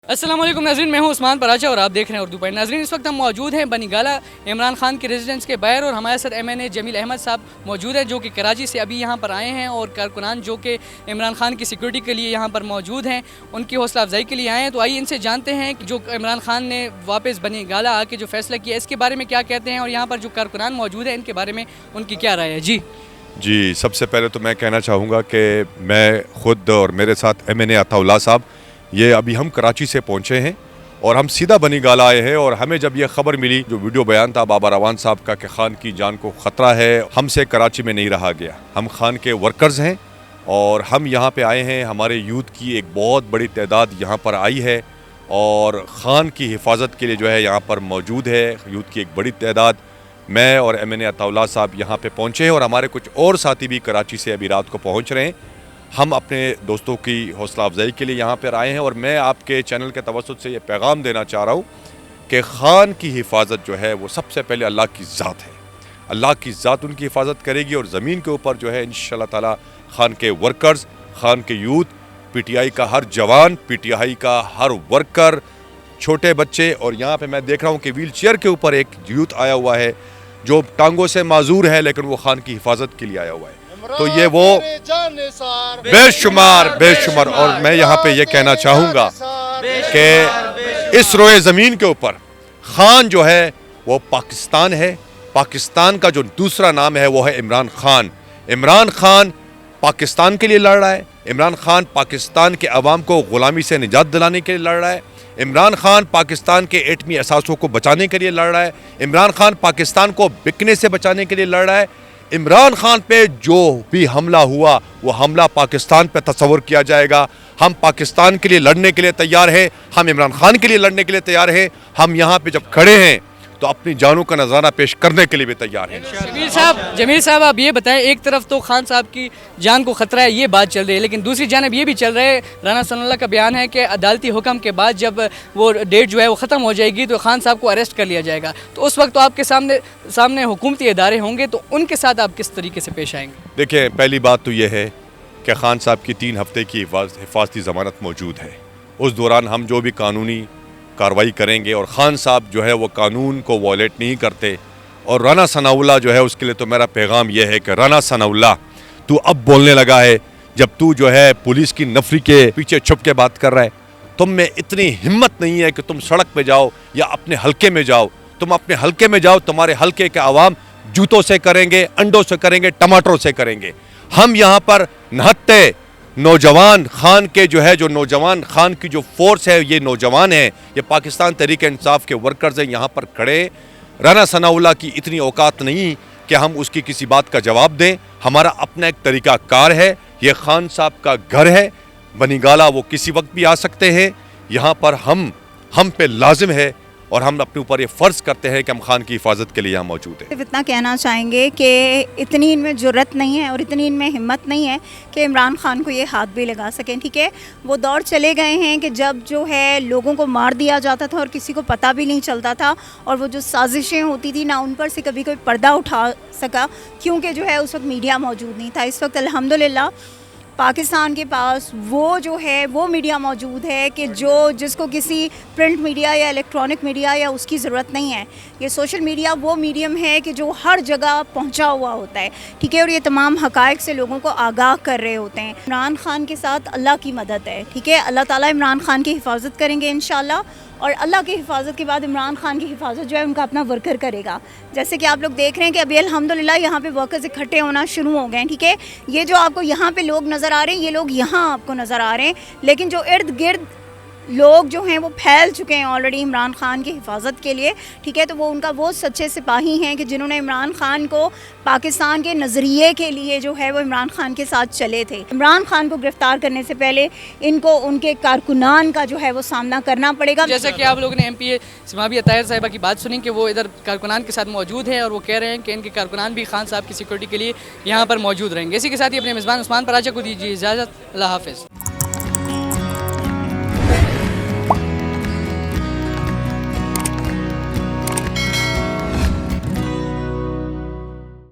अस्सलाम वालेकुम नाज़रीन, मैं हूं उस्मान पराचा और आप देख रहे हैं उर्दू पॉइंट। नाज़रीन, इस वक्त हम मौजूद हैं बनीगाला इमरान खान के रेजिडेंस के बाहर और हमारे साथ MNA जमील अहमद साहब मौजूद है जो कि कराची से अभी यहां पर आए हैं और कारकुनान जो कि इमरान खान की सिक्योरिटी के लिए यहां पर मौजूद हैं उनकी हौसला अफजाई के लिए आए हैं। तो आइए इनसे जानते हैं कि जो इमरान खान ने वापस बनीगाला आके जो फैसला किया इसके बारे में क्या कहते हैं और यहाँ पर जो कारकुनान मौजूद हैं इनके बारे में उनकी क्या राय है। जी, सबसे पहले तो मैं कहना चाहूँगा कि मैं ख़ुद और मेरे साथ MNA अताउल्लाह साहब ये अभी हम कराची से पहुँचे हैं और हम सीधा बनीगाला आए हैं। और हमें जब यह खबर मिली, जो वीडियो बयान था बाबर अवान साहब का कि खान की जान को ख़तरा है, हमसे कराची में नहीं रहा गया। हम खान के वर्कर्स हैं और हम यहाँ पे आए हैं। हमारे यूथ की एक बहुत बड़ी तादाद यहाँ पर आई है और ख़ान की हिफाजत के लिए जो है यहाँ पर मौजूद है यूथ की एक बड़ी तादाद। मैं और MNA अताउल्लाह साहब यहाँ पे पहुँचे हैं और हमारे कुछ और साथी भी कराची से अभी रात को पहुँच रहे हैं। हम अपने दोस्तों की हौसला अफजाई के लिए यहाँ पर आए हैं और मैं आपके चैनल के तवस्सुत से ये पैगाम देना चाह रहा हूँ कि ख़ान की हिफाजत जो है वो सबसे पहले अल्लाह की ज़ात है। अल्लाह की ज़ात उनकी हिफाजत करेगी और ज़मीन के ऊपर जो है इंशाअल्लाह ताला ख़ान के वर्कर्स, ख़ान के यूथ, PTI का हर जवान, PTI का हर वर्कर, छोटे बच्चे, और यहाँ पे मैं देख रहा हूँ कि व्हील चेयर के ऊपर एक यूथ आया हुआ है जो टांगों से माजूर है लेकिन वो ख़ान की हिफाजत के लिए आया हुआ है। तो ये वो बेशुमार और मैं यहाँ पे ये कहना चाहूँगा कि इस रोए ज़मीन के ऊपर ख़ान जो है वो पाकिस्तान है। पाकिस्तान का जो दूसरा नाम है वो है इमरान खान। इमरान खान पाकिस्तान के लिए लड़ रहा है। इमरान खान पाकिस्तान के अवाम को ग़ुलामी से निजात दिलाने के लिए लड़ रहा है। इमरान खान पाकिस्तान के एटमी असासों को बचाने के लिए लड़ रहा है। इमरान खान पाकिस्तान को बिकने से बचाने के लिए लड़ रहा है। इमरान खान पे जो भी हमला हुआ वो हमला पाकिस्तान पे तस्वर किया जाएगा। हम पाकिस्तान के लिए लड़ने के लिए तैयार हैं, हम इमरान खान के लिए लड़ने के लिए तैयार हैं। हम यहाँ पे जब खड़े हैं तो अपनी जानों का नज़ारा पेश करने के लिए भी तैयार हैं। जमील साहब आप ये बताएं, एक तरफ तो खान साहब की जान को ख़तरा है, ये बात चल रही है, लेकिन दूसरी जानब ये भी चल रहा है, राना सनाउल्लाह का बयान है कि अदालती हुक्म के बाद जब वो डेट जो है वो ख़त्म हो जाएगी तो खान साहब को अरेस्ट कर लिया जाएगा। तो उस वक्त तो आपके सामने हुकूमती इदारे होंगे, तो उनके साथ आप किस तरीके से पेश आएंगे? देखिए, पहली बात तो यह है कि खान साहब की 3 हफ्ते की हिफाजती ज़मानत मौजूद है। उस दौरान हम जो भी कानूनी कार्रवाई करेंगे और ख़ान साहब जो है वो कानून को वॉलेट नहीं करते। और राना सनाउल्लाह जो है उसके लिए तो मेरा पैगाम यह है कि राना सनाउल्लाह तू अब बोलने लगा है, जब तू जो है पुलिस की नफरी के पीछे छुप के बात कर रहा है। तुम में इतनी हिम्मत नहीं है कि तुम सड़क पे जाओ या अपने हलके में जाओ। तुम अपने हलके में जाओ, तुम्हारे हलके के आवाम जूतों से करेंगे, अंडों से करेंगे, टमाटरों से करेंगे। हम यहाँ पर नहत्ते नौजवान खान के जो है, जो नौजवान खान की जो फोर्स है, ये नौजवान है, ये पाकिस्तान तहरीक इंसाफ के वर्कर्स हैं, यहाँ पर खड़े। राना सनाउल्लाह की इतनी औकात नहीं कि हम उसकी किसी बात का जवाब दें। हमारा अपना एक तरीका कार है। ये खान साहब का घर है बनीगाला, वो किसी वक्त भी आ सकते हैं। यहाँ पर हम पे लाजिम है और हम अपने ऊपर ये फ़र्ज़ करते हैं कि हम खान की हिफाजत के लिए यहाँ मौजूद हैं। इतना कहना चाहेंगे कि इतनी इनमें जुर्रत नहीं है और इतनी इनमें हिम्मत नहीं है कि इमरान खान को ये हाथ भी लगा सकें। ठीक है, वो दौर चले गए हैं कि जब जो है लोगों को मार दिया जाता था और किसी को पता भी नहीं चलता था, और वो जो साजिशें होती थी ना, उन पर से कभी कोई पर्दा उठा सका, क्योंकि जो है उस वक्त मीडिया मौजूद नहीं था। इस वक्त अल्हम्दुलिल्लाह पाकिस्तान के पास वो जो है वो मीडिया मौजूद है कि जिसको किसी प्रिंट मीडिया या इलेक्ट्रॉनिक मीडिया या उसकी ज़रूरत नहीं है। ये सोशल मीडिया वो मीडियम है कि जो हर जगह पहुंचा हुआ होता है। ठीक है, और ये तमाम हक़ाइक़ से लोगों को आगाह कर रहे होते हैं। इमरान खान के साथ अल्लाह की मदद है। ठीक है, अल्लाह ताला इमरान खान की हिफाजत करेंगे इंशाअल्लाह, और अल्लाह की हिफाजत के बाद इमरान खान की हिफाजत जो है उनका अपना वर्कर करेगा। जैसे कि आप लोग देख रहे हैं कि अभी अल्हम्दुलिल्लाह यहाँ पे वर्कर्स इकट्ठे होना शुरू हो गए हैं। ठीक है, ये जो आपको यहाँ पे लोग नज़र आ रहे हैं, ये लोग यहाँ आपको नज़र आ रहे हैं, लेकिन जो इर्द गिर्द लोग जो हैं वो फैल चुके हैं ऑलरेडी इमरान खान की हिफाजत के लिए। ठीक है, तो वो उनका वो सच्चे सिपाही हैं कि जिन्होंने इमरान खान को पाकिस्तान के नज़रिए के लिए जो है वो इमरान खान के साथ चले थे। इमरान खान को गिरफ़्तार करने से पहले इनको उनके कारकुनान का जो है वो सामना करना पड़ेगा। जैसा कि आप लोगों ने MPA समाबिया ताहिर साहिबा की बात सुनी कि वो इधर कारकुनान के साथ मौजूद हैं और वो कह रहे हैं कि इनके कारकुनान भी खान साहब की सिक्योरिटी के लिए यहाँ पर मौजूद रहेंगे। इसी के साथ ही अपने मेज़बान उस्मान पराचा को दीजिए इजाज़त। अल्लाह हाफ़िज़।